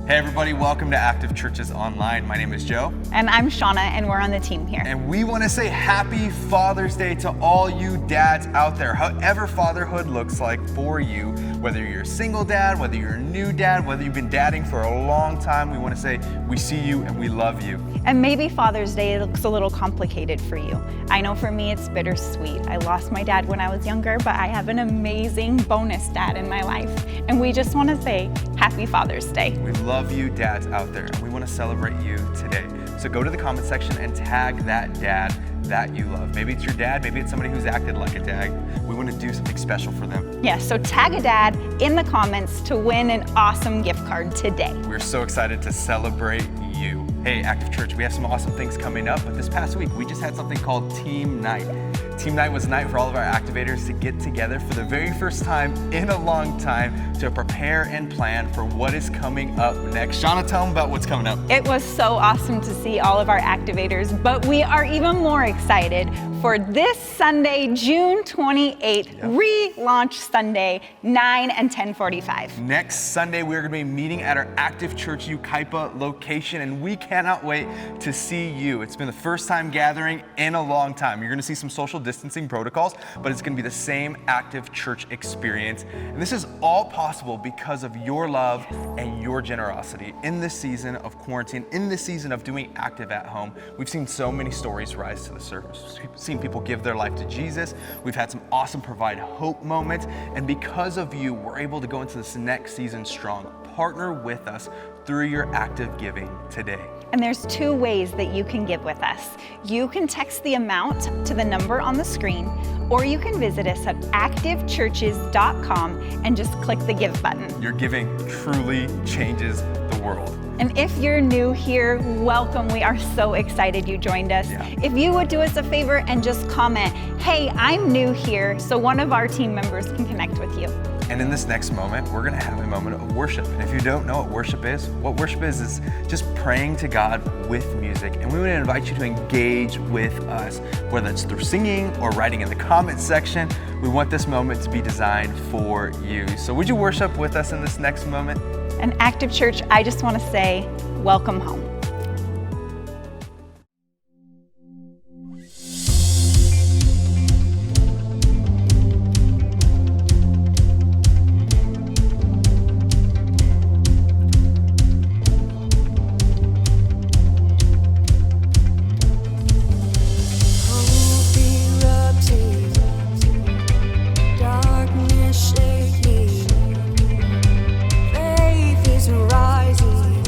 Hey everybody, welcome to Active Churches Online. My name is Joe. And I'm Shauna, and we're on the team here. And we want to say happy Father's Day to all you dads out there. However fatherhood looks like for you, whether you're a single dad, whether you're a new dad, whether you've been dadding for a long time, we want to say we see you and we love you. And maybe Father's Day looks a little complicated for you. I know for me it's bittersweet. I lost my dad when I was younger, but I have an amazing bonus dad in my life. And we just want to say happy Father's Day. We love you dads out there, and we want to celebrate you today. So go to the comment section and tag that dad that you love. Maybe it's your dad, maybe it's somebody who's acted like a dad. We want to do something special for them. Yeah, so tag a dad in the comments to win an awesome gift card today. We're so excited to celebrate you. Hey, Active Church, we have some awesome things coming up, but this past week we just had something called Team Night. Team Night was a night for all of our activators to get together for the very first time in a long time to prepare and plan for what is coming up next. Shauna, tell them about what's coming up. It was so awesome to see all of our activators, but we are even more excited for this Sunday, June 28th, Relaunch Sunday, 9 and 10:45. Next Sunday, we're going to be meeting at our Active Church Yucaipa location, and we cannot wait to see you. It's been the first time gathering in a long time. You're going to see some social distancing protocols, but it's going to be the same Active Church experience. And this is all possible because of your love and your generosity. In this season of quarantine, in this season of doing Active at home, we've seen so many stories rise to the surface. We've seen people give their life to Jesus. We've had some awesome Provide Hope moments. And because of you, we're able to go into this next season strong. Partner with us through your active giving today. And there's two ways that you can give with us. You can text the amount to the number on the screen, or you can visit us at activechurches.com and just click the give button. Your giving truly changes the world. And if you're new here, welcome. We are so excited you joined us. If you would do us a favor and just comment, hey, I'm new here, so one of our team members can connect with you. And in this next moment, we're going to have a moment of worship. And if you don't know what worship is just praying to God with music. And we want to invite you to engage with us, whether it's through singing or writing in the comment section. We want this moment to be designed for you. So would you worship with us in this next moment? And Active Church, I just want to say, welcome home. Faith is rising.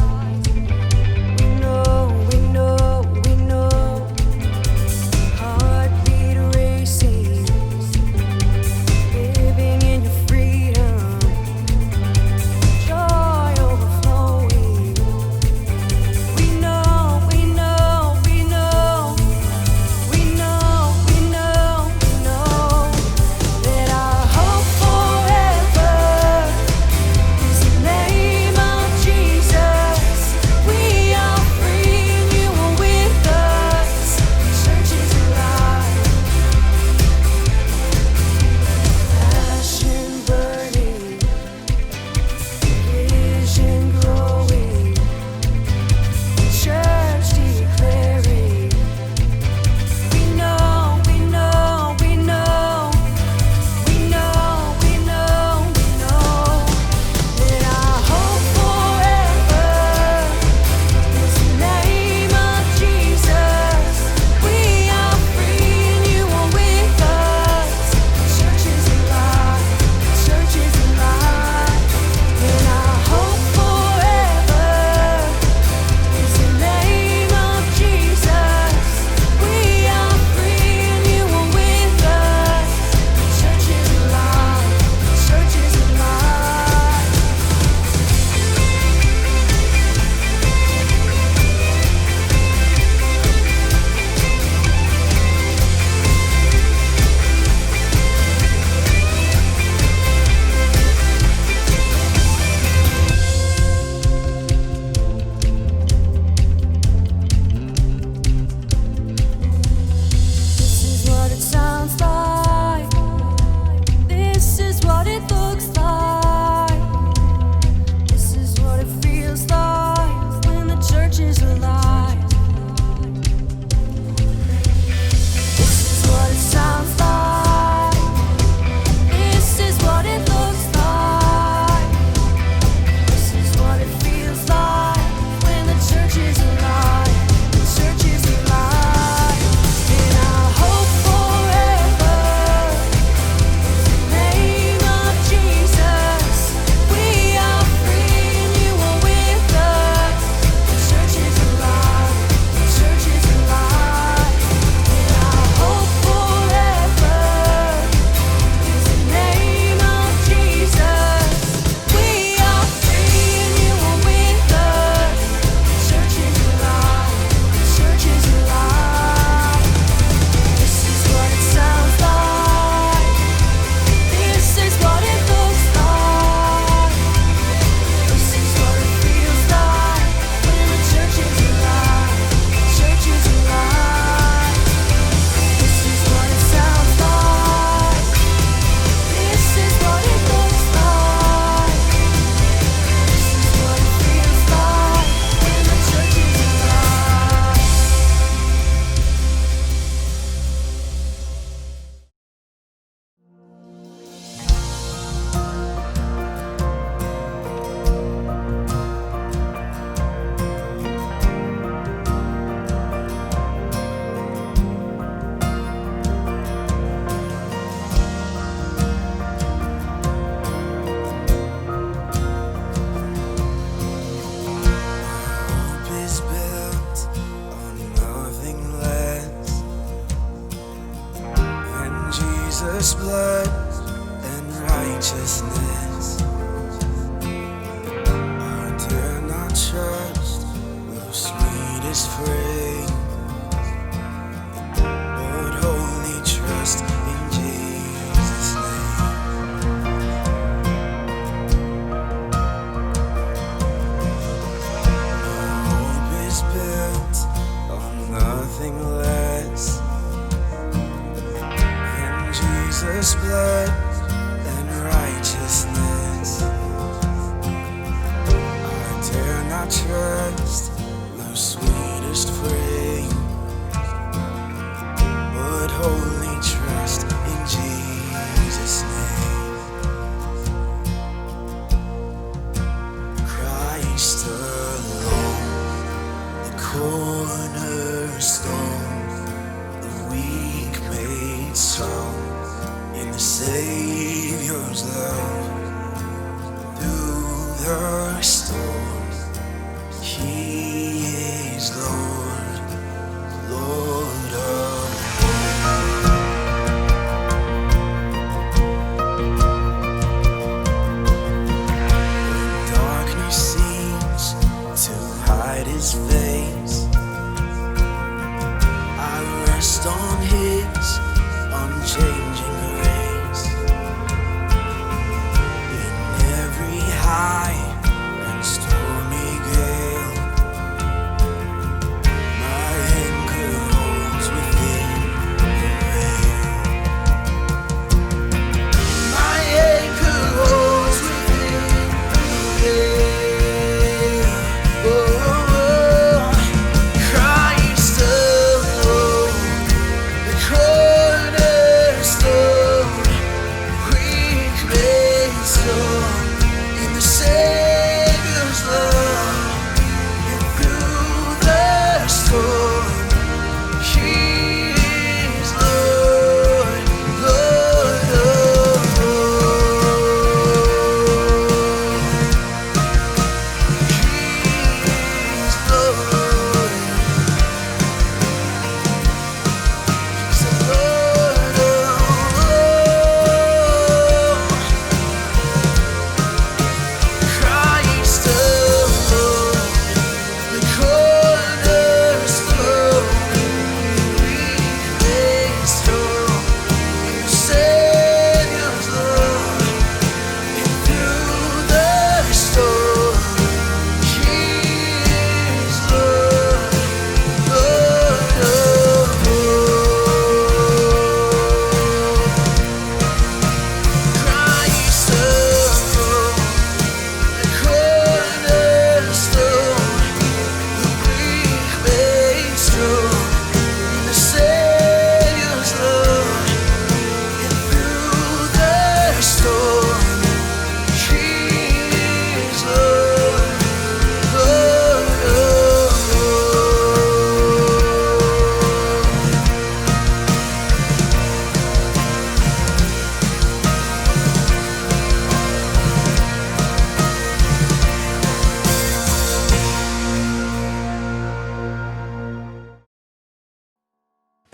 Jesus' blood and righteousness, I dare not trust the sweetest frame, but wholly trust in Jesus' name. My hope is built on nothing less than Jesus' blood and righteousness. I dare not trust the sweetest frame, but wholly trust in Jesus' name. Christ alone, the cornerstone, the weak made strong in the Savior's love. Through the storm, He is Lord, Lord of when darkness seems to hide His face, I rest on His unchanging grace. In every high and stormy gale, my anchor holds within the veil. My anchor holds within the veil. Oh, Christ alone, the cornerstone, weak made strong in the Savior's love. And through the storm, He is Lord, Lord of all. He is Lord. He's the Lord of all. Christ alone, the cornerstone, weak made strong in the Savior's love. And through the storm, He is Lord, Lord of all. Christ alone, the cornerstone, the weak made strong in the Savior's love. And through the storm, He is Lord, Lord of all.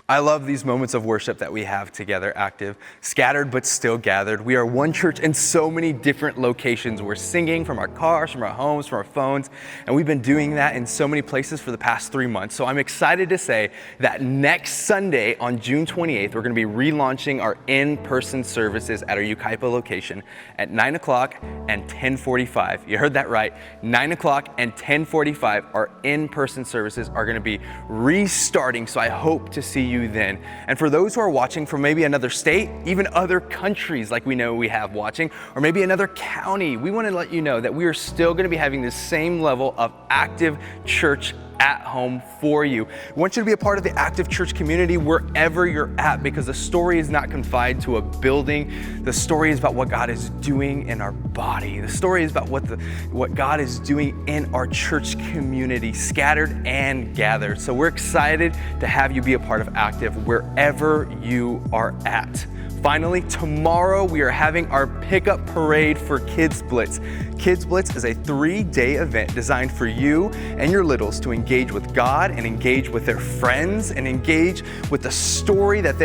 I love these moments of worship that we have together, Active. Scattered but still gathered. We are one church in so many different locations. We're singing from our cars, from our homes, from our phones, and we've been doing that in so many places for the past 3 months. So I'm excited to say that next Sunday on June 28th, we're going to be relaunching our in-person services at our Yucaipa location at 9 o'clock and 10:45. You heard that right. 9 o'clock and 10:45, our in-person services are going to be restarting. So I hope to see you then. And for those who are watching from maybe another state, even other countries like we know we have watching, or maybe another county, we want to let you know that we are still going to be having the same level of active church at home for you. We want you to be a part of the active church community wherever you're at, because the story is not confined to a building. The story is about what God is doing in our body. The story is about what God is doing in our church community, scattered and gathered. So we're excited to have you be a part of Active wherever you are at. Finally, tomorrow we are having our pickup parade for Kids Blitz. Kids Blitz is a 3-day event designed for you and your littles to engage engage with God and engage with their friends and engage with the story that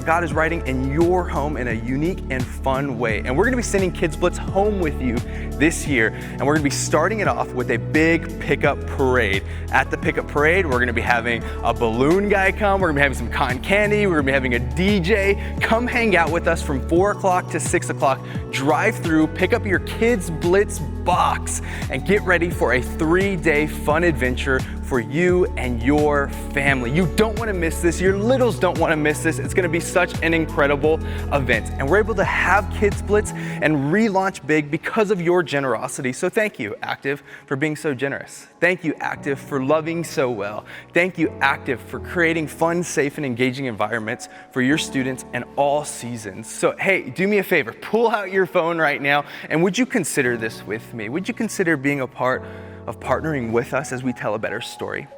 God is writing in your home in a unique and fun way. And we're gonna be sending Kids Blitz home with you this year. And we're gonna be starting it off with a big pickup parade. At the pickup parade, we're gonna be having a balloon guy come, we're gonna be having some cotton candy, we're gonna be having a DJ. Come hang out with us from 4 o'clock to 6 o'clock. Drive through, pick up your Kids Blitz box, and get ready for a 3-day fun adventure for you and your family. You don't want to miss this. Your littles don't want to miss this. It's going to be such an incredible event. And we're able to have Kids Blitz and relaunch big because of your generosity. So thank you, Active, for being so generous. Thank you, Active, for loving so well. Thank you, Active, for creating fun, safe, and engaging environments for your students in all seasons. So hey, do me a favor, pull out your phone right now, and would you consider this with me? Would you consider being a part of partnering with us as we tell a better story?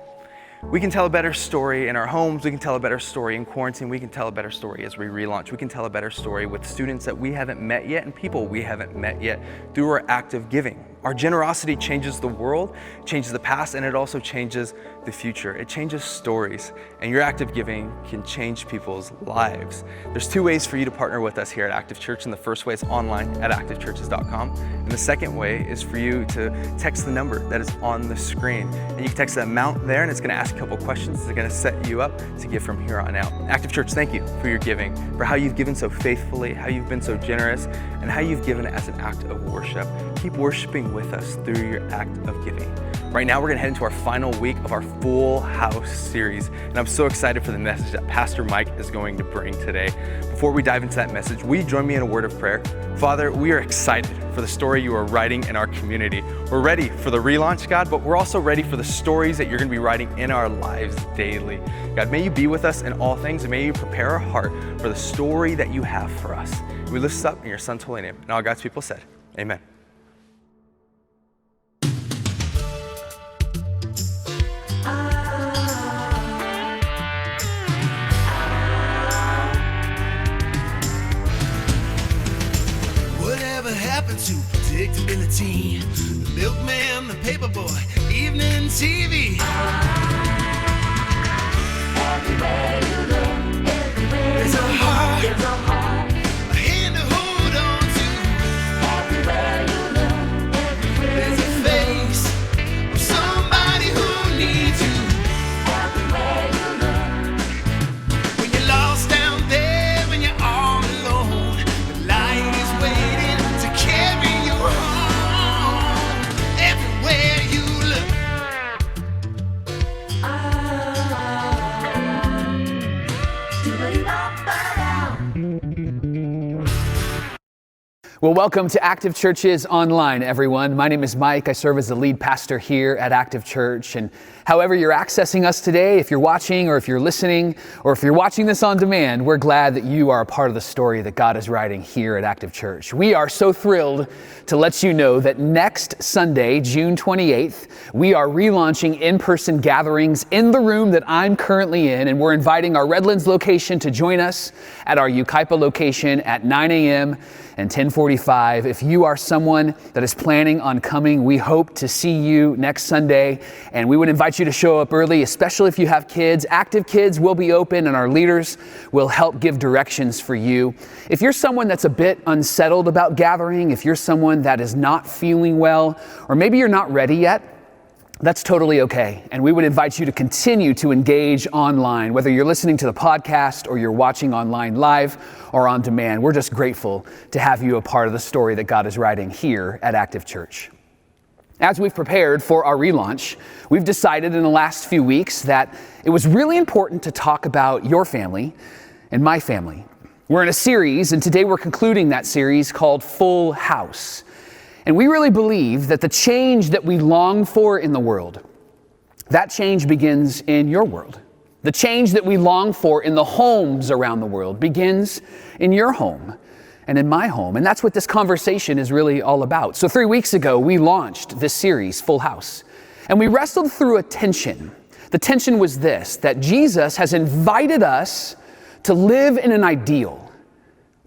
We can tell a better story in our homes, we can tell a better story in quarantine, we can tell a better story as we relaunch, we can tell a better story with students that we haven't met yet and people we haven't met yet through our active giving. Our generosity changes the world, changes the past, and it also changes the future. It changes stories, and your active giving can change people's lives. There's 2 ways for you to partner with us here at Active Church, and the first way is online at activechurches.com, and the second way is for you to text the number that is on the screen. And you can text the amount there, and it's gonna ask a couple questions. It's gonna set you up to give from here on out. Active Church, thank you for your giving, for how you've given so faithfully, how you've been so generous, and how you've given as an act of worship. Keep worshiping with us through your act of giving. Right now, we're gonna head into our final week of our Full House series, and I'm so excited for the message that Pastor Mike is going to bring today. Before we dive into that message, will you join me in a word of prayer? Father, we are excited for the story you are writing in our community. We're ready for the relaunch, God, but we're also ready for the stories that you're gonna be writing in our lives daily. God, may you be with us in all things, and may you prepare our heart for the story that you have for us. We lift this up in your Son's holy name, and all God's people said, amen. Happened to predictability? The milkman, the paperboy, evening TV. Everywhere you look, everywhere there's a heart, a hand to hold on to. Everywhere you look, everywhere there's a face of somebody who needs you. Everywhere you look, when you're lost down there, when you're all alone, the light is waiting. Carry you home everywhere you look. Well, welcome to Active Churches Online, everyone. My name is Mike. I serve as the lead pastor here at Active Church. And however you're accessing us today, if you're watching or if you're listening or if you're watching this on demand, we're glad that you are a part of the story that God is writing here at Active Church. We are so thrilled to let you know that next Sunday, June 28th, we are relaunching in-person gatherings in the room that I'm currently in, and we're inviting our Redlands location to join us at our Yucaipa location at 9 a.m. and 10:45. If you are someone that is planning on coming, we hope to see you next Sunday, and we would invite you to show up early, especially if you have kids. Active Kids will be open, and our leaders will help give directions for you. If you're someone that's a bit unsettled about gathering, if you're someone that is not feeling well, or maybe you're not ready yet, that's totally okay. And we would invite you to continue to engage online, whether you're listening to the podcast or you're watching online live or on demand. We're just grateful to have you a part of the story that God is writing here at Active Church. As we've prepared for our relaunch, we've decided in the last few weeks that it was really important to talk about your family and my family. We're in a series, and today we're concluding that series called Full House. And we really believe that the change that we long for in the world, that change begins in your world. The change that we long for in the homes around the world begins in your home and in my home. And that's what this conversation is really all about. So 3 weeks ago, we launched this series, Full House. And we wrestled through a tension. The tension was this, that Jesus has invited us to live in an ideal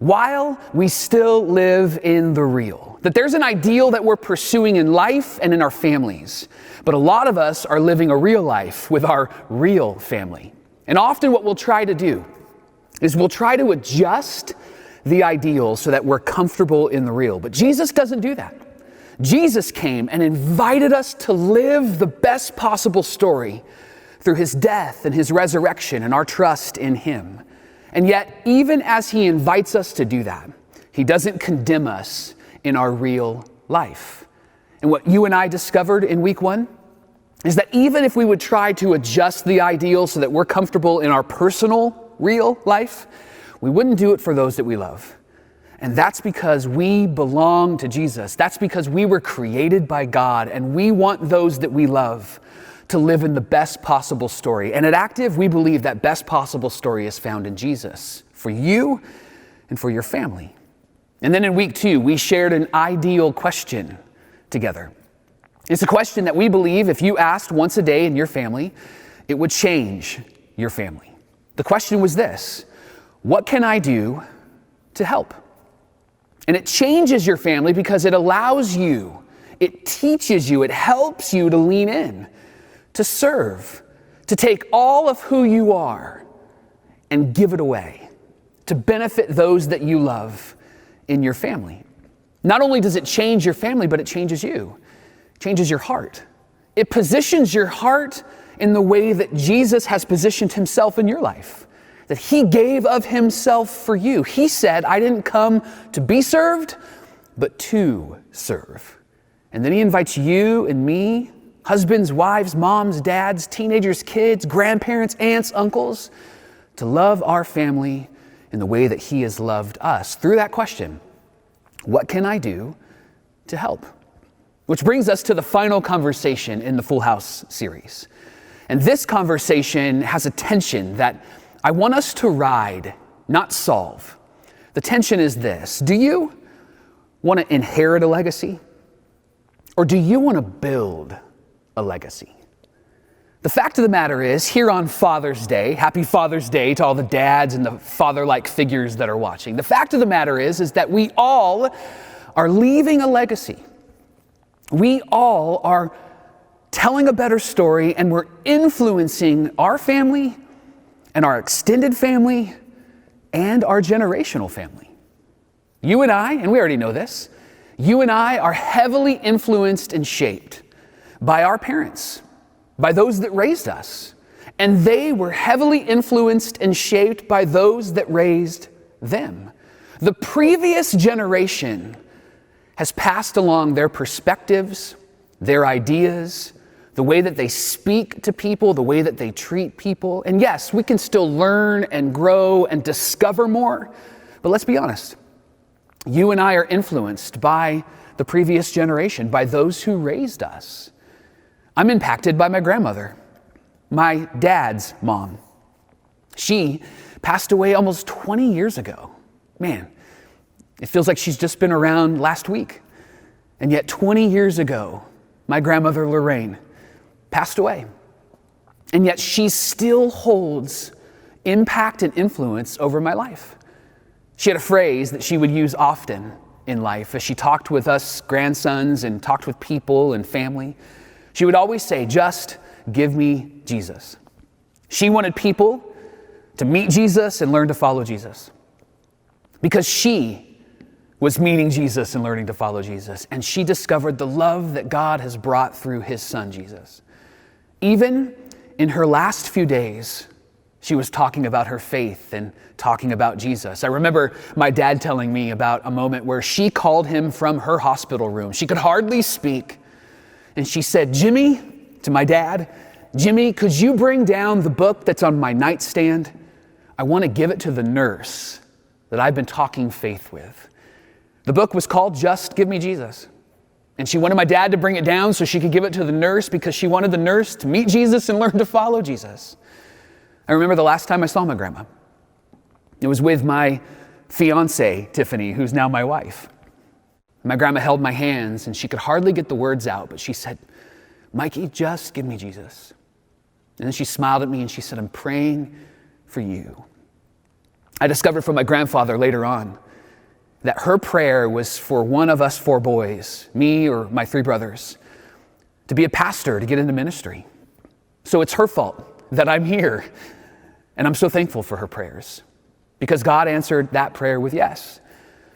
while we still live in the real. That there's an ideal that we're pursuing in life and in our families. But a lot of us are living a real life with our real family. And often what we'll try to do is we'll try to adjust the ideal so that we're comfortable in the real. But Jesus doesn't do that. Jesus came and invited us to live the best possible story through his death and his resurrection and our trust in him. And yet, even as he invites us to do that, he doesn't condemn us in our real life. And what you and I discovered in week 1 is that even if we would try to adjust the ideal so that we're comfortable in our personal, real life, we wouldn't do it for those that we love. And that's because we belong to Jesus. That's because we were created by God, and we want those that we love to live in the best possible story. And at Active, we believe that best possible story is found in Jesus, for you and for your family. And then in week 2, we shared an ideal question together. It's a question that we believe if you asked once a day in your family, it would change your family. The question was this: what can I do to help? And it changes your family because it allows you, it teaches you, it helps you to lean in, to serve, to take all of who you are and give it away, to benefit those that you love in your family. Not only does it change your family, but it changes you. It changes your heart. It positions your heart in the way that Jesus has positioned himself in your life, that he gave of himself for you. He said, I didn't come to be served, but to serve. And then he invites you and me, husbands, wives, moms, dads, teenagers, kids, grandparents, aunts, uncles, to love our family in the way that he has loved us. Through that question, what can I do to help? Which brings us to the final conversation in the Full House series. And this conversation has a tension that I want us to ride, not solve. The tension is this: do you want to inherit a legacy? Or do you want to build a legacy? The fact of the matter is, here on Father's Day, happy Father's Day to all the dads and the father-like figures that are watching. The fact of the matter is that we all are leaving a legacy. We all are telling a better story, and we're influencing our family and our extended family and our generational family. You and I, and we already know this, you and I are heavily influenced and shaped by our parents, by those that raised us. And they were heavily influenced and shaped by those that raised them. The previous generation has passed along their perspectives, their ideas, the way that they speak to people, the way that they treat people. And yes, we can still learn and grow and discover more, but let's be honest. You and I are influenced by the previous generation, by those who raised us. I'm impacted by my grandmother, my dad's mom. She passed away almost 20 years ago. Man, it feels like she's just been around last week. And yet 20 years ago, my grandmother Lorraine passed away. And yet she still holds impact and influence over my life. She had a phrase that she would use often in life as she talked with us grandsons and talked with people and family. She would always say, just give me Jesus. She wanted people to meet Jesus and learn to follow Jesus, because she was meeting Jesus and learning to follow Jesus. And she discovered the love that God has brought through his son, Jesus. Even in her last few days, she was talking about her faith and talking about Jesus. I remember my dad telling me about a moment where she called him from her hospital room. She could hardly speak. And she said, Jimmy, to my dad, Jimmy, could you bring down the book that's on my nightstand? I want to give it to the nurse that I've been talking faith with. The book was called Just Give Me Jesus. And she wanted my dad to bring it down so she could give it to the nurse, because she wanted the nurse to meet Jesus and learn to follow Jesus. I remember the last time I saw my grandma. It was with my fiance, Tiffany, who's now my wife. My grandma held my hands and she could hardly get the words out, but she said, Mikey, just give me Jesus. And then she smiled at me and she said, I'm praying for you. I discovered from my grandfather later on that her prayer was for one of us 4 boys, me or my 3 brothers, to be a pastor, to get into ministry. So it's her fault that I'm here. And I'm so thankful for her prayers because God answered that prayer with yes.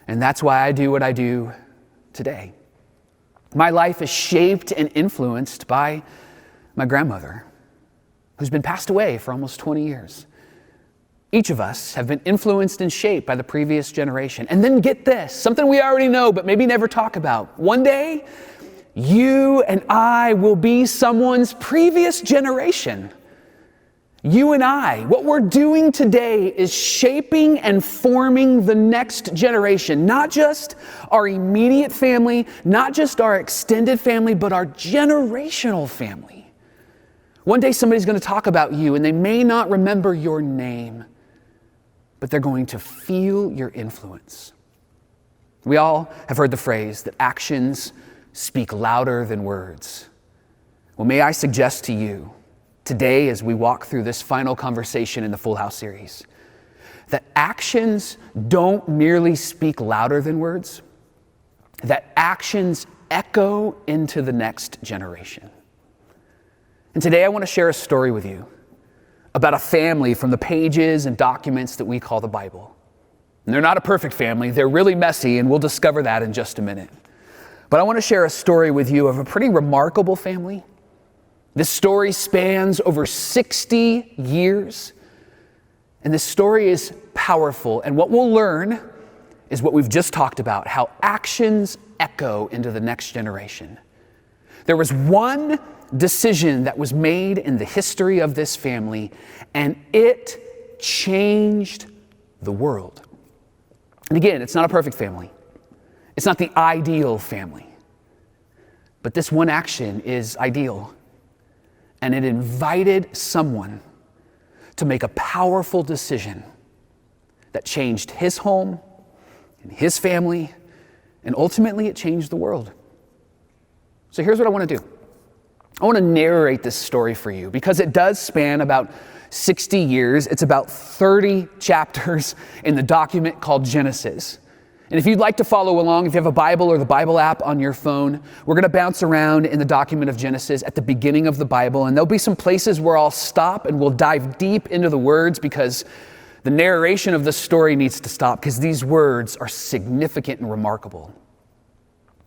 And that's why I do what I do today. My life is shaped and influenced by my grandmother, who's been passed away for almost 20 years. Each of us have been influenced and shaped by the previous generation. And then get this, something we already know, but maybe never talk about. One day, you and I will be someone's previous generation. You and I, what we're doing today is shaping and forming the next generation, not just our immediate family, not just our extended family, but our generational family. One day somebody's going to talk about you and they may not remember your name, but they're going to feel your influence. We all have heard the phrase that actions speak louder than words. Well, may I suggest to you today, as we walk through this final conversation in the Full House series, that actions don't merely speak louder than words, that actions echo into the next generation. And today I want to share a story with you about a family from the pages and documents that we call the Bible. And they're not a perfect family, they're really messy, and we'll discover that in just a minute. But I want to share a story with you of a pretty remarkable family. This story spans over 60 years, and this story is powerful. And what we'll learn is what we've just talked about, how actions echo into the next generation. There was one decision that was made in the history of this family, and it changed the world. And again, it's not a perfect family. It's not the ideal family. But this one action is ideal. And it invited someone to make a powerful decision that changed his home and his family, and ultimately it changed the world. So here's what I want to do. I want to narrate this story for you because it does span about 60 years. It's about 30 chapters in the document called Genesis. And if you'd like to follow along, if you have a Bible or the Bible app on your phone, we're going to bounce around in the document of Genesis at the beginning of the Bible. And there'll be some places where I'll stop and we'll dive deep into the words because the narration of the story needs to stop because these words are significant and remarkable.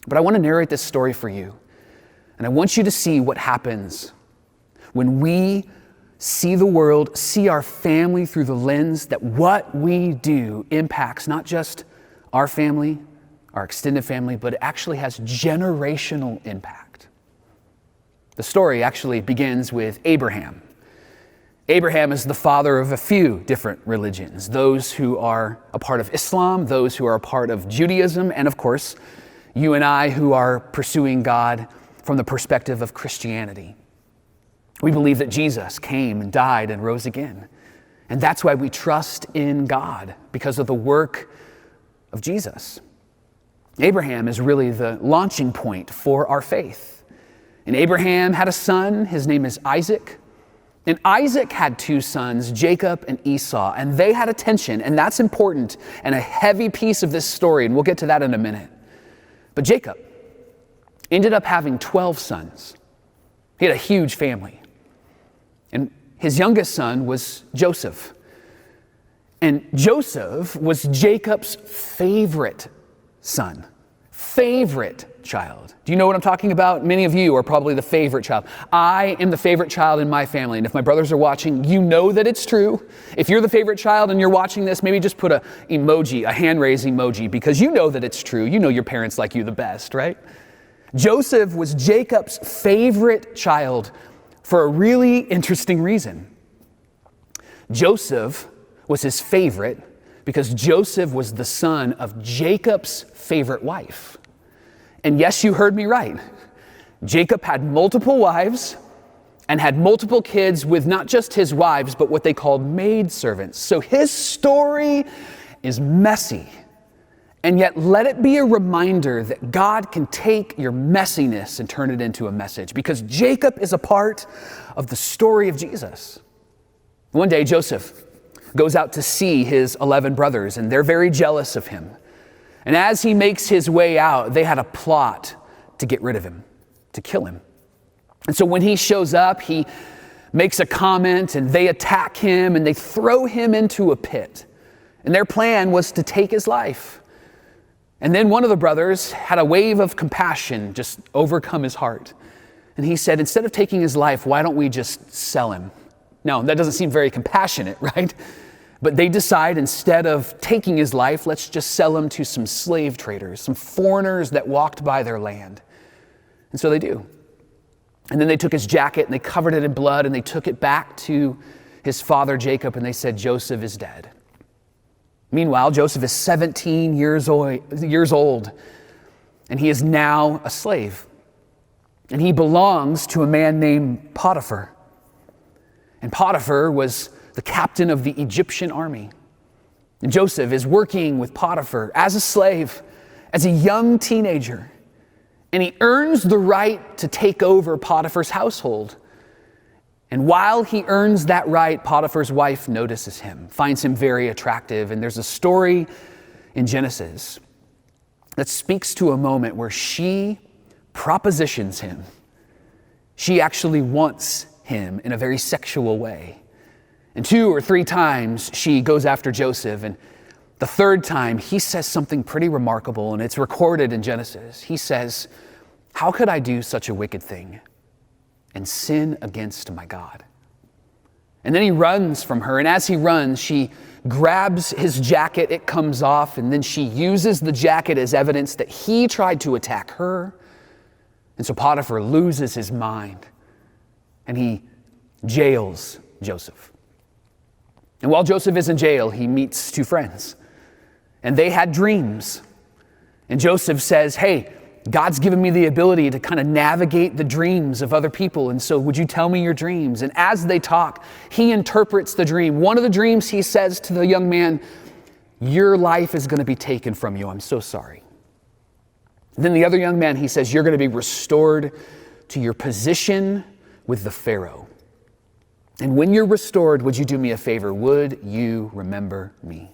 But I want to narrate this story for you. And I want you to see what happens when we see the world, see our family through the lens that what we do impacts not just our family, our extended family, but it actually has generational impact. The story actually begins with Abraham. Abraham is the father of a few different religions, those who are a part of Islam, those who are a part of Judaism, and of course, you and I who are pursuing God from the perspective of Christianity. We believe that Jesus came and died and rose again. And that's why we trust in God, because of the work of Jesus. Abraham is really the launching point for our faith. And Abraham had a son, his name is Isaac. And Isaac had 2 sons, Jacob and Esau, and they had a tension, and that's important and a heavy piece of this story, and we'll get to that in a minute. But Jacob ended up having 12 sons. He had a huge family. And his youngest son was Joseph. And Joseph was Jacob's favorite son, favorite child. Do you know what I'm talking about? Many of you are probably the favorite child. I am the favorite child in my family. And if my brothers are watching, you know that it's true. If you're the favorite child and you're watching this, maybe just put a emoji, a hand-raise emoji, because you know that it's true. You know your parents like you the best, right? Joseph was Jacob's favorite child for a really interesting reason. Joseph was his favorite because Joseph was the son of Jacob's favorite wife. And yes, you heard me right. Jacob had multiple wives and had multiple kids with not just his wives, but what they called maidservants. So his story is messy. And yet let it be a reminder that God can take your messiness and turn it into a message, because Jacob is a part of the story of Jesus. One day, Joseph goes out to see his 11 brothers, and they're very jealous of him. And as he makes his way out, they had a plot to get rid of him, to kill him. And so when he shows up, he makes a comment and they attack him and they throw him into a pit. And their plan was to take his life. And then one of the brothers had a wave of compassion just overcome his heart. And he said, instead of taking his life, why don't we just sell him? No, that doesn't seem very compassionate, right? But they decide instead of taking his life, let's just sell him to some slave traders, some foreigners that walked by their land. And so they do. And then they took his jacket and they covered it in blood and they took it back to his father Jacob and they said, Joseph is dead. Meanwhile, Joseph is 17 years old and he is now a slave. And he belongs to a man named Potiphar. And Potiphar was the captain of the Egyptian army. And Joseph is working with Potiphar as a slave, as a young teenager. And he earns the right to take over Potiphar's household. And while he earns that right, Potiphar's wife notices him, finds him very attractive. And there's a story in Genesis that speaks to a moment where she propositions him. She actually wants him in a very sexual way. And 2 or 3 times she goes after Joseph. And the third time he says something pretty remarkable, and it's recorded in Genesis. He says, how could I do such a wicked thing and sin against my God? And then he runs from her, and as he runs, she grabs his jacket, it comes off, and then she uses the jacket as evidence that he tried to attack her. And so Potiphar loses his mind, and he jails Joseph. And while Joseph is in jail, he meets 2 friends, and they had dreams. And Joseph says, hey, God's given me the ability to kind of navigate the dreams of other people. And so would you tell me your dreams? And as they talk, he interprets the dream. One of the dreams he says to the young man, your life is going to be taken from you. I'm so sorry. Then the other young man, he says, you're going to be restored to your position with the Pharaoh. And when you're restored, would you do me a favor? Would you remember me?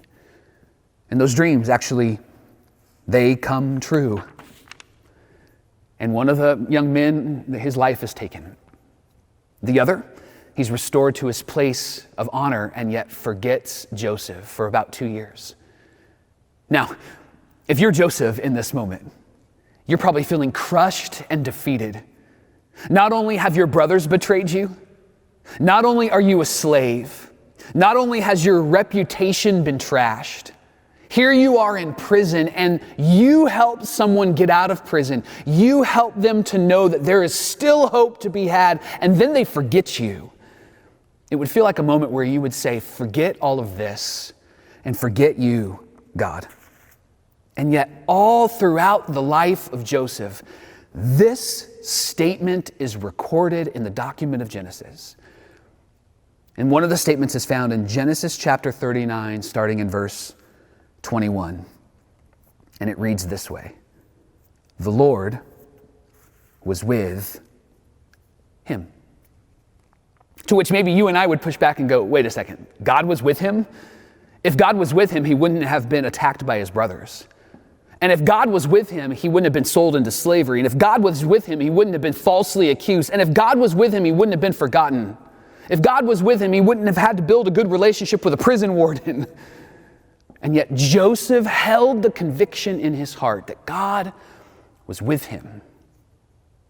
And those dreams, actually, they come true. And one of the young men, his life is taken. The other, he's restored to his place of honor and yet forgets Joseph for about 2 years. Now, if you're Joseph in this moment, you're probably feeling crushed and defeated. Not only have your brothers betrayed you, not only are you a slave, not only has your reputation been trashed, here you are in prison and you help someone get out of prison. You help them to know that there is still hope to be had, and then they forget you. It would feel like a moment where you would say, forget all of this and forget you, God. And yet all throughout the life of Joseph, this statement is recorded in the document of Genesis. And one of the statements is found in Genesis chapter 39, starting in verse 21. And it reads this way. The Lord was with him. To which maybe you and I would push back and go, wait a second, God was with him? If God was with him, he wouldn't have been attacked by his brothers. And if God was with him, he wouldn't have been sold into slavery. And if God was with him, he wouldn't have been falsely accused. And if God was with him, he wouldn't have been forgotten. If God was with him, he wouldn't have had to build a good relationship with a prison warden. And yet Joseph held the conviction in his heart that God was with him.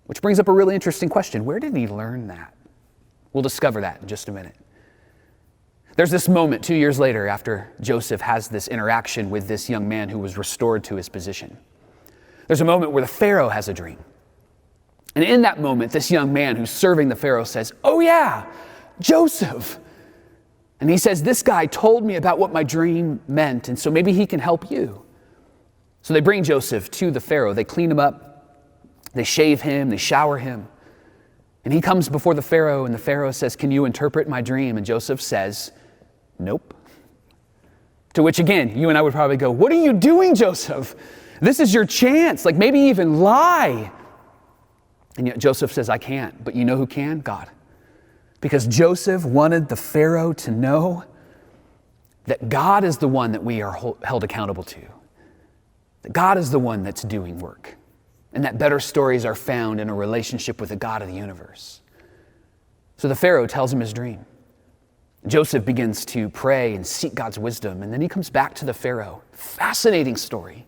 Which brings up a really interesting question. Where did he learn that? We'll discover that in just a minute. There's this moment 2 years later after Joseph has this interaction with this young man who was restored to his position. There's a moment where the Pharaoh has a dream. And in that moment, this young man who's serving the Pharaoh says, oh yeah, Joseph. And he says, this guy told me about what my dream meant, and so maybe he can help you. So they bring Joseph to the Pharaoh. They clean him up. They shave him. They shower him. And he comes before the Pharaoh, and the Pharaoh says, can you interpret my dream? And Joseph says, nope. To which, again, you and I would probably go, what are you doing, Joseph? This is your chance. Like, maybe even lie. And yet Joseph says, I can't. But you know who can? God. Because Joseph wanted the Pharaoh to know that God is the one that we are held accountable to. that God is the one that's doing work, and that better stories are found in a relationship with the God of the universe. So the Pharaoh tells him his dream. Joseph begins to pray and seek God's wisdom, and then he comes back to the Pharaoh. Fascinating story.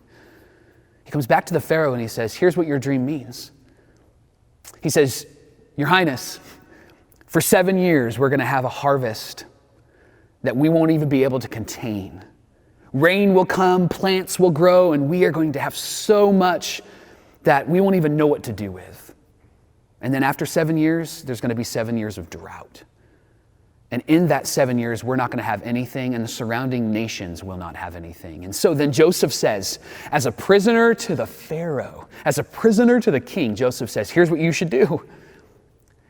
He comes back to the Pharaoh and he says, here's what your dream means. He says, Your Highness, for 7 years we're going to have a harvest that we won't even be able to contain. Rain will come, plants will grow, and we are going to have so much that we won't even know what to do with. And then after 7 years, there's going to be 7 years of drought. And in that 7 years, we're not going to have anything, and the surrounding nations will not have anything. And so then Joseph says, as a prisoner to the Pharaoh, as a prisoner to the king, Joseph says, here's what you should do.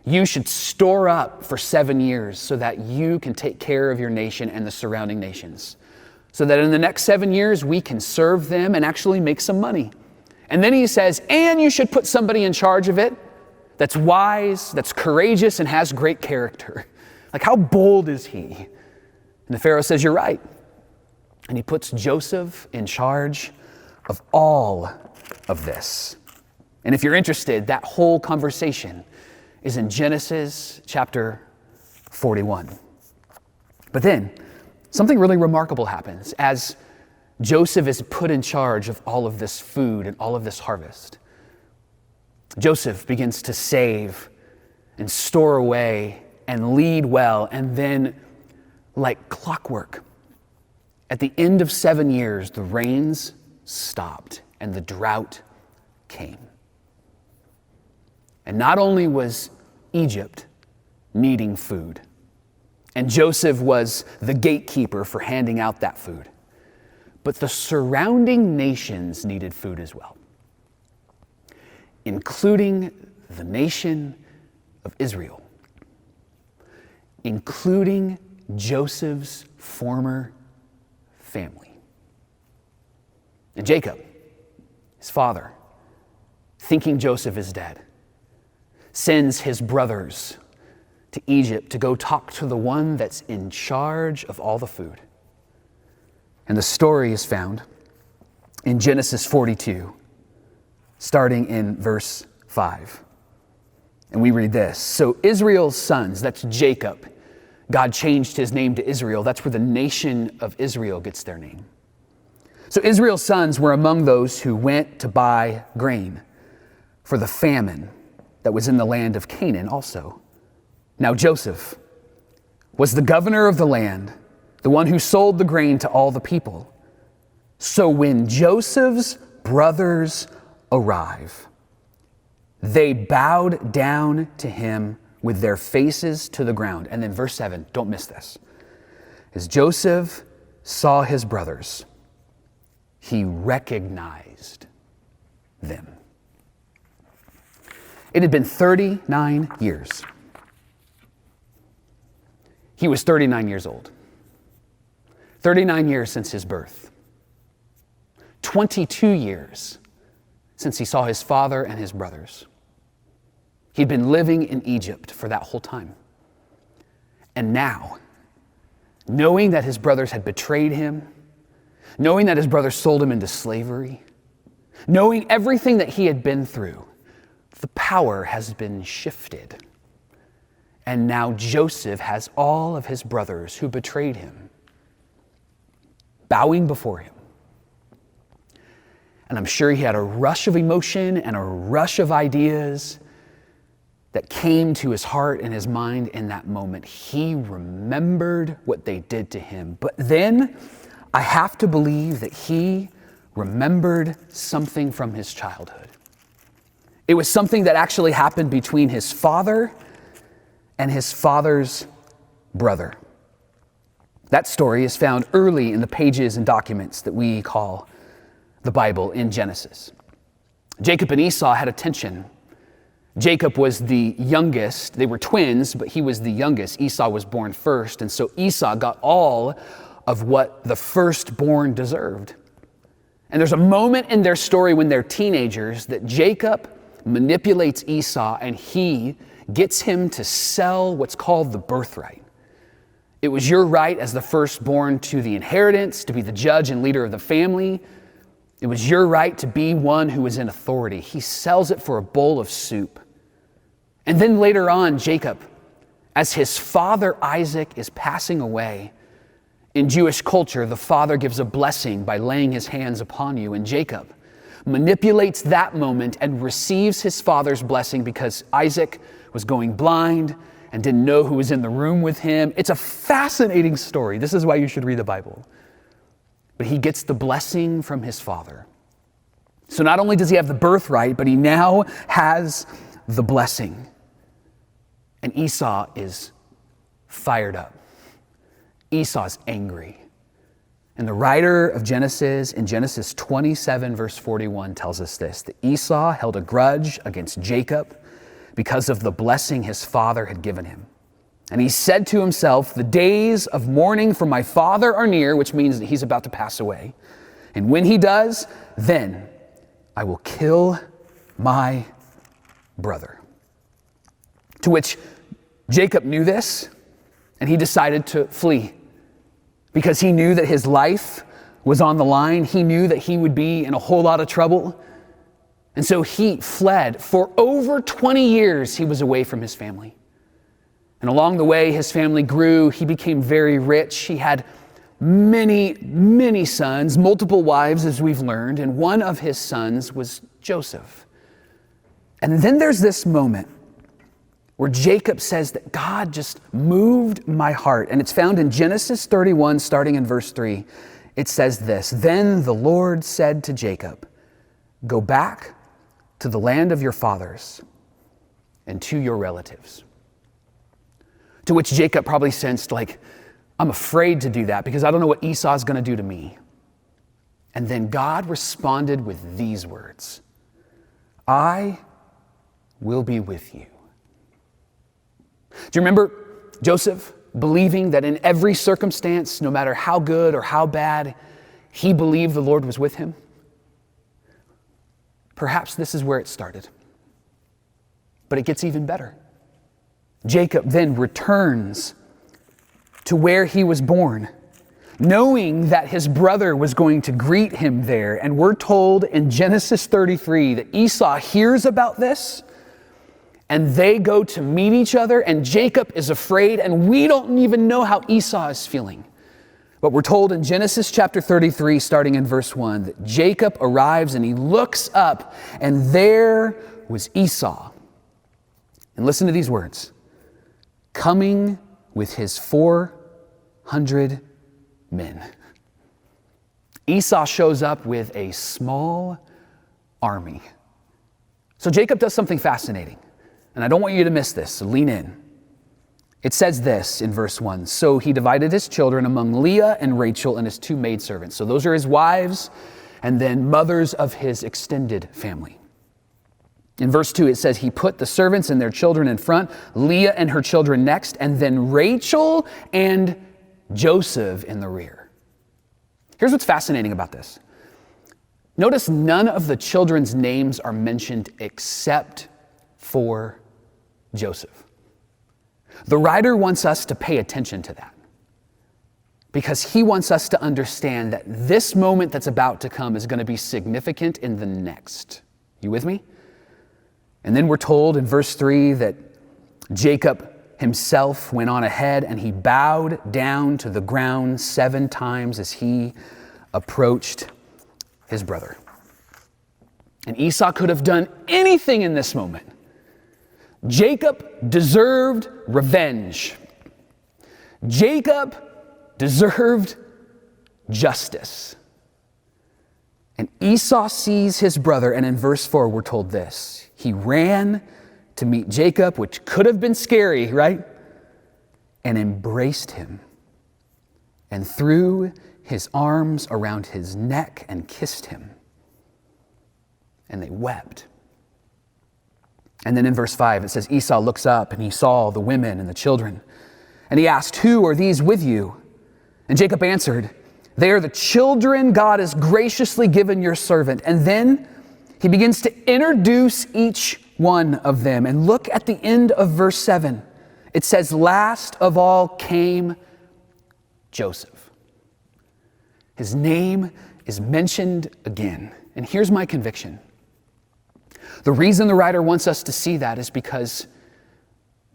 You should store up for 7 years so that you can take care of your nation and the surrounding nations. So that in the next 7 years, we can serve them and actually make some money. And then he says, and you should put somebody in charge of it that's wise, that's courageous, and has great character. Like, how bold is he? And the Pharaoh says, you're right. And he puts Joseph in charge of all of this. And if you're interested, that whole conversation is in Genesis chapter 41. But then, something really remarkable happens as Joseph is put in charge of all of this food and all of this harvest. Joseph begins to save and store away and lead well, and then, like clockwork, at the end of 7 years, the rains stopped and the drought came. And not only was Egypt needing food, and Joseph was the gatekeeper for handing out that food, but the surrounding nations needed food as well, including the nation of Israel, including Joseph's former family. And Jacob, his father, thinking Joseph is dead, sends his brothers to Egypt to go talk to the one that's in charge of all the food. And the story is found in Genesis 42, starting in verse 5. And we read this. So Israel's sons, that's Jacob. God changed his name to Israel. That's where the nation of Israel gets their name. So Israel's sons were among those who went to buy grain for the famine that was in the land of Canaan also. Now Joseph was the governor of the land, the one who sold the grain to all the people. So when Joseph's brothers arrive, they bowed down to him with their faces to the ground. And then verse 7, don't miss this. As Joseph saw his brothers, he recognized them. It had been 39 years. He was 39 years old. 39 years since his birth. 22 years since he saw his father and his brothers. He'd been living in Egypt for that whole time. And now, knowing that his brothers had betrayed him, knowing that his brothers sold him into slavery, knowing everything that he had been through, the power has been shifted. And now Joseph has all of his brothers who betrayed him bowing before him. And I'm sure he had a rush of emotion and a rush of ideas that came to his heart and his mind in that moment. He remembered what they did to him. But then I have to believe that he remembered something from his childhood. It was something that actually happened between his father and his father's brother. That story is found early in the pages and documents that we call the Bible in Genesis. Jacob and Esau had a tension. Jacob was the youngest. They were twins, but he was the youngest. Esau was born first, and so Esau got all of what the firstborn deserved. And there's a moment in their story when they're teenagers that Jacob manipulates Esau and he gets him to sell what's called the birthright. It was your right as the firstborn to the inheritance, to be the judge and leader of the family. It was your right to be one who was in authority. He sells it for a bowl of soup. And then later on, Jacob, as his father Isaac is passing away, in Jewish culture, the father gives a blessing by laying his hands upon you. And Jacob manipulates that moment and receives his father's blessing because Isaac was going blind and didn't know who was in the room with him. It's a fascinating story. This is why you should read the Bible. But he gets the blessing from his father. So not only does he have the birthright, but he now has the blessing. And Esau is fired up. Esau is angry. And the writer of Genesis, in Genesis 27, verse 41, tells us this, that Esau held a grudge against Jacob because of the blessing his father had given him. And he said to himself, the days of mourning for my father are near, which means that he's about to pass away. And when he does, then I will kill my brother. To which Jacob knew this, and he decided to flee because he knew that his life was on the line. He knew that he would be in a whole lot of trouble. And so he fled. For over 20 years, he was away from his family. And along the way, his family grew. He became very rich. He had many, many sons, multiple wives, as we've learned. And one of his sons was Joseph. And then there's this moment where Jacob says that God just moved my heart. And it's found in Genesis 31, starting in verse 3. It says this, then the Lord said to Jacob, go back to the land of your fathers and to your relatives. To which Jacob probably sensed, like, I'm afraid to do that because I don't know what Esau's going to do to me. And then God responded with these words, I will be with you. Do you remember Joseph believing that in every circumstance, no matter how good or how bad, he believed the Lord was with him? Perhaps this is where it started. But it gets even better. Jacob then returns to where he was born, knowing that his brother was going to greet him there. And we're told in Genesis 33 that Esau hears about this, and they go to meet each other, and Jacob is afraid, and we don't even know how Esau is feeling. But we're told in Genesis chapter 33, starting in verse 1, that Jacob arrives and he looks up, and there was Esau. And listen to these words. Coming with his 400 men. Esau shows up with a small army. So Jacob does something fascinating, and I don't want you to miss this, so lean in. It says this in verse 1, so he divided his children among Leah and Rachel and his two maidservants. So those are his wives and then mothers of his extended family. In verse 2, it says he put the servants and their children in front, Leah and her children next, and then Rachel and Joseph in the rear. Here's what's fascinating about this. Notice none of the children's names are mentioned except for Joseph. The writer wants us to pay attention to that because he wants us to understand that this moment that's about to come is going to be significant in the next. You with me? And then we're told in verse 3 that Jacob himself went on ahead and he bowed down to the ground 7 times as he approached his brother. And Esau could have done anything in this moment. Jacob deserved revenge. Jacob deserved justice. And Esau sees his brother, and in verse 4 we're told this. He ran to meet Jacob, which could have been scary, right? And embraced him and threw his arms around his neck and kissed him. And they wept. And then in verse 5, it says, Esau looks up and he saw the women and the children. And he asked, who are these with you? And Jacob answered, they are the children God has graciously given your servant. And then he begins to introduce each one of them. And look at the end of verse 7. It says, last of all came Joseph. His name is mentioned again. And here's my conviction. The reason the writer wants us to see that is because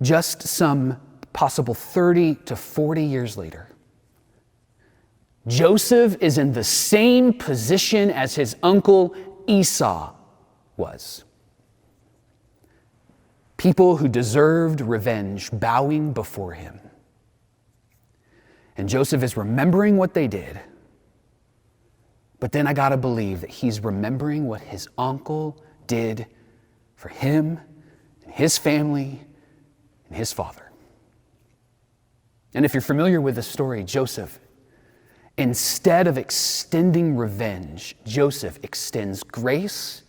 just some possible 30 to 40 years later, Joseph is in the same position as his uncle Esau was. People who deserved revenge bowing before him. And Joseph is remembering what they did. But then I gotta believe that he's remembering what his uncle did for him and his family and his father. And if you're familiar with the story, Joseph, instead of extending revenge, Joseph extends grace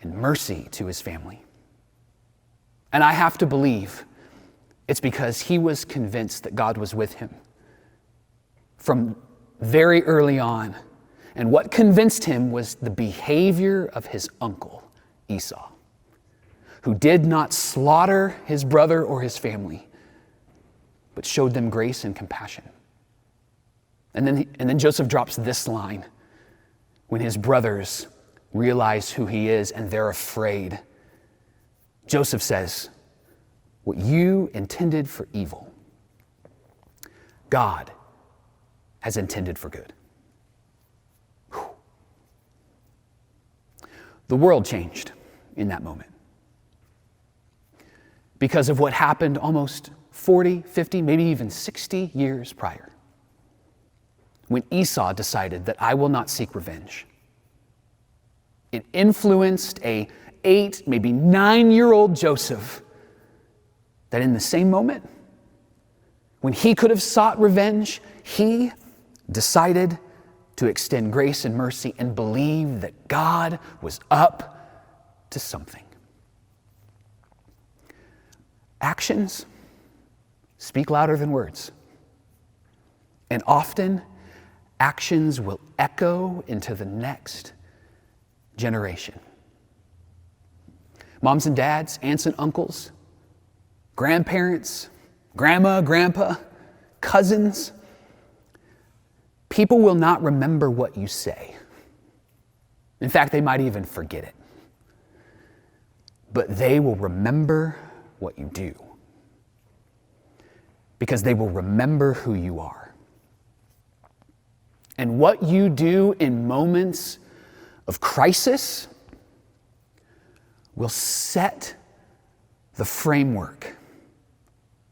and mercy to his family. And I have to believe it's because he was convinced that God was with him from very early on. And what convinced him was the behavior of his uncle, Esau, who did not slaughter his brother or his family, but showed them grace and compassion. And then Joseph drops this line when his brothers realize who he is and they're afraid. Joseph says, "What you intended for evil, God has intended for good." Whew. The world changed in that moment because of what happened almost 40, 50, maybe even 60 years prior, when Esau decided that I will not seek revenge. It influenced a 8, maybe 9-year-old Joseph that in the same moment, when he could have sought revenge, he decided to extend grace and mercy and believe that God was up to something. Actions speak louder than words. And often, actions will echo into the next generation. Moms and dads, aunts and uncles, grandparents, grandma, grandpa, cousins. People will not remember what you say. In fact, they might even forget it. But they will remember what you do, because they will remember who you are. And what you do in moments of crisis will set the framework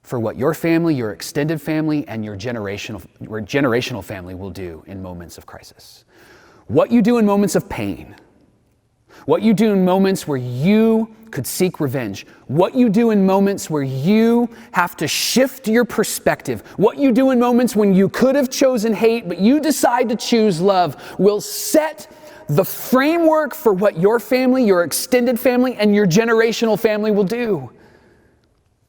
for what your family, your extended family, and your generational family will do in moments of crisis. What you do in moments of pain, what you do in moments where you could seek revenge, what you do in moments where you have to shift your perspective, what you do in moments when you could have chosen hate, but you decide to choose love, will set the framework for what your family, your extended family, and your generational family will do.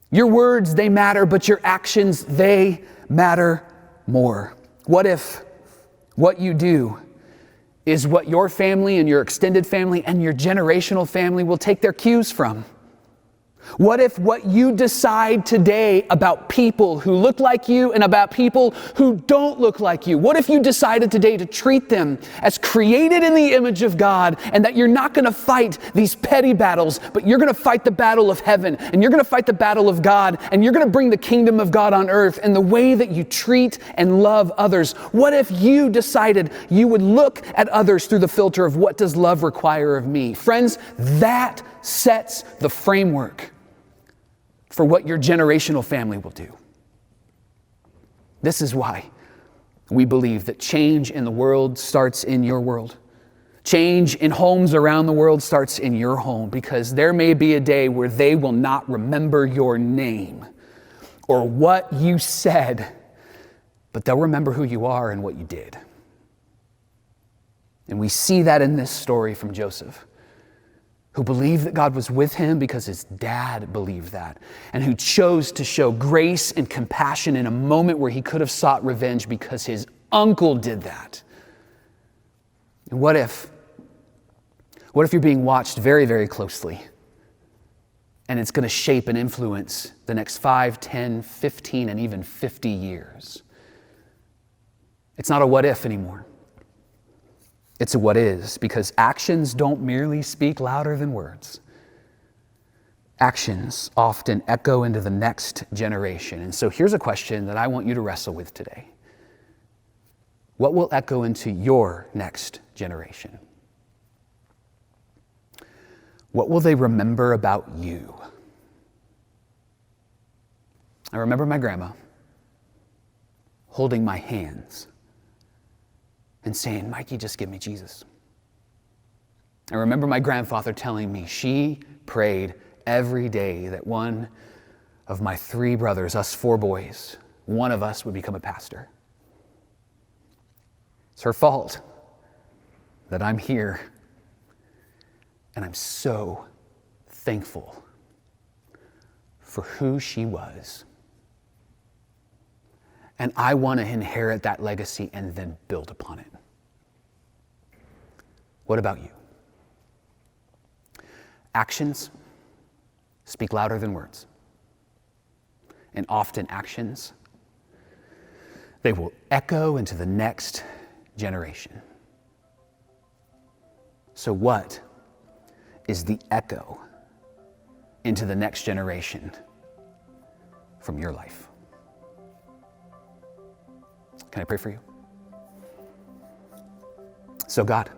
Your words, they matter, but your actions, they matter more. What if what you do is what your family and your extended family and your generational family will take their cues from? What if what you decide today about people who look like you and about people who don't look like you, what if you decided today to treat them as created in the image of God, and that you're not going to fight these petty battles, but you're going to fight the battle of heaven, and you're going to fight the battle of God, and you're going to bring the kingdom of God on earth in the way that you treat and love others? What if you decided you would look at others through the filter of what does love require of me? Friends, that sets the framework for what your generational family will do. This is why we believe that change in the world starts in your world. Change in homes around the world starts in your home, because there may be a day where they will not remember your name or what you said, but they'll remember who you are and what you did. And we see that in this story from Joseph, who believed that God was with him because his dad believed that, and who chose to show grace and compassion in a moment where he could have sought revenge because his uncle did that. And what if you're being watched very, very closely, and it's going to shape and influence the next 5, 10, 15, and even 50 years? It's not a what if anymore. It's a what is, because actions don't merely speak louder than words. Actions often echo into the next generation. And so here's a question that I want you to wrestle with today. What will echo into your next generation? What will they remember about you? I remember my grandma holding my hands and saying, Mikey, just give me Jesus. I remember my grandfather telling me she prayed every day that one of my 3 brothers, us 4 boys, one of us would become a pastor. It's her fault that I'm here, and I'm so thankful for who she was. And I want to inherit that legacy and then build upon it. What about you? Actions speak louder than words. And often actions, they will echo into the next generation. So what is the echo into the next generation from your life? Can I pray for you? So God,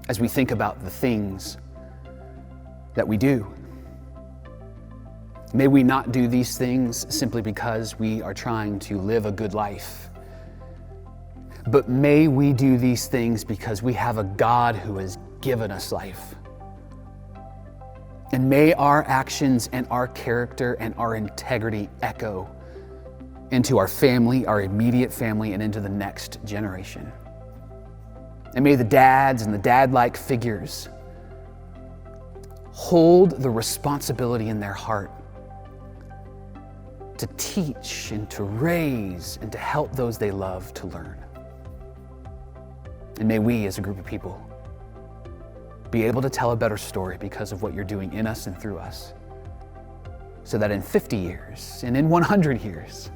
as we think about the things that we do, may we not do these things simply because we are trying to live a good life, but may we do these things because we have a God who has given us life. And may our actions and our character and our integrity echo into our family, our immediate family, and into the next generation. And may the dads and the dad-like figures hold the responsibility in their heart to teach and to raise and to help those they love to learn. And may we as a group of people be able to tell a better story because of what you're doing in us and through us, so that in 50 years and in 100 years,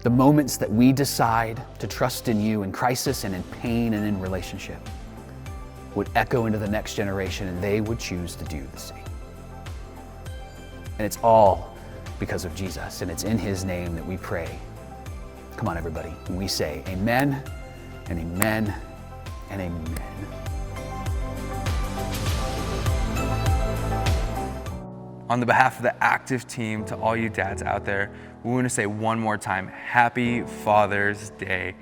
the moments that we decide to trust in you in crisis and in pain and in relationship would echo into the next generation, and they would choose to do the same. And it's all because of Jesus, and it's in his name that we pray. Come on, everybody. And we say amen and amen and amen. On the behalf of the Active team, to all you dads out there, we want to say one more time, Happy Father's Day.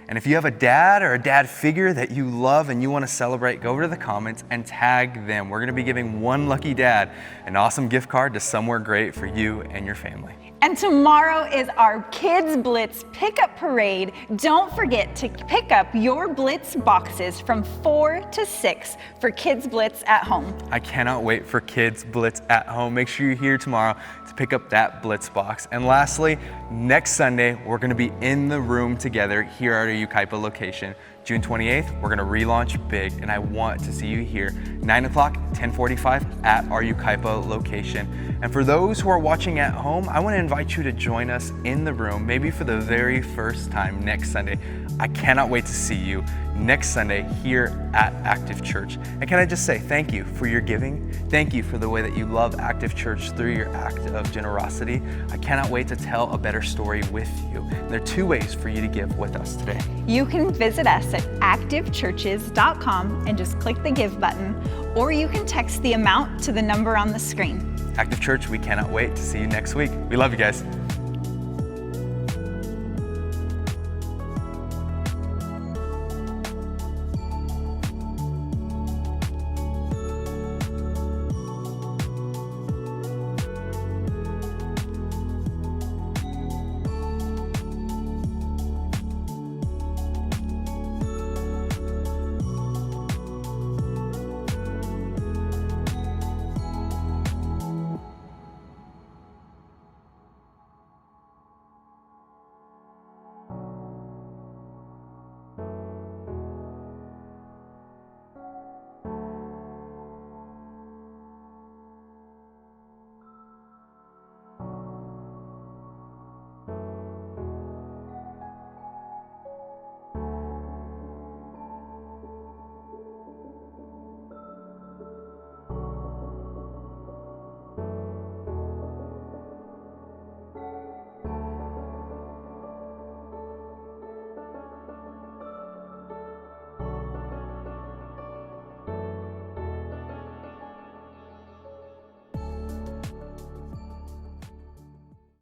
And if you have a dad or a dad figure that you love and you want to celebrate, go over to the comments and tag them. We're going to be giving one lucky dad an awesome gift card to somewhere great for you and your family. And tomorrow is our Kids Blitz Pickup Parade. Don't forget to pick up your BLITZ boxes from 4 to 6 for Kids Blitz at home. I cannot wait for Kids Blitz at home. Make sure you're here tomorrow to pick up that BLITZ box. And lastly, next Sunday, we're going to be in the room together here at our Yucaipa location. June 28th, we're going to relaunch big, and I want to see you here 9 o'clock, 10:45 at our Yucaipa location. And for those who are watching at home, I want to invite you to join us in the room, maybe for the very first time next Sunday. I cannot wait to see you next Sunday here at Active Church. And can I just say thank you for your giving. Thank you for the way that you love Active Church through your act of generosity. I cannot wait to tell a better story with you. And there are 2 ways for you to give with us today. You can visit us at activechurches.com and just click the give button, or you can text the amount to the number on the screen. Active Church, we cannot wait to see you next week. We love you guys.